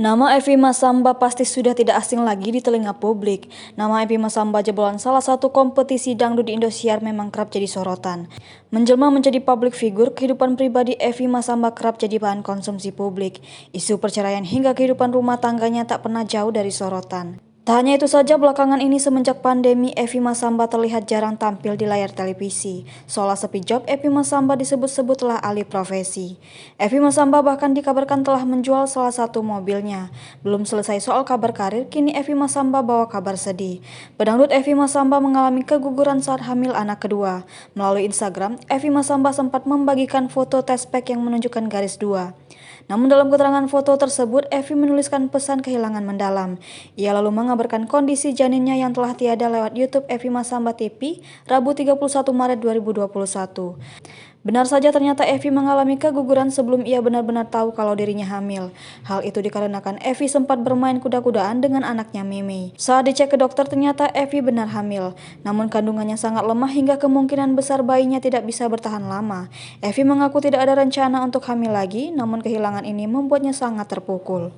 Nama Evi Masamba pasti sudah tidak asing lagi di telinga publik. Nama Evi Masamba jebolan salah satu kompetisi dangdut di Indosiar memang kerap jadi sorotan. Menjelma menjadi publik figur, kehidupan pribadi Evi Masamba kerap jadi bahan konsumsi publik. Isu perceraian hingga kehidupan rumah tangganya tak pernah jauh dari sorotan. Tak hanya itu saja, belakangan ini semenjak pandemi, Evi Masamba terlihat jarang tampil di layar televisi. Seolah sepi job, Evi Masamba disebut-sebutlah alih profesi. Evi Masamba bahkan dikabarkan telah menjual salah satu mobilnya. Belum selesai soal kabar karir, kini Evi Masamba bawa kabar sedih. Pedangdut Evi Masamba mengalami keguguran saat hamil anak kedua. Melalui Instagram, Evi Masamba sempat membagikan foto tes pack yang menunjukkan garis 2. Namun dalam keterangan foto tersebut, Evi menuliskan pesan kehilangan mendalam. Ia lalu mengabarkan kondisi janinnya yang telah tiada lewat YouTube Evi Masamba TV, Rabu 31 Maret 2021. Benar saja, ternyata Evi mengalami keguguran sebelum ia benar-benar tahu kalau dirinya hamil. Hal itu dikarenakan Evi sempat bermain kuda-kudaan dengan anaknya Meme. Saat dicek ke dokter, ternyata Evi benar hamil. Namun kandungannya sangat lemah hingga kemungkinan besar bayinya tidak bisa bertahan lama. Evi mengaku tidak ada rencana untuk hamil lagi, namun kehilangan ini membuatnya sangat terpukul.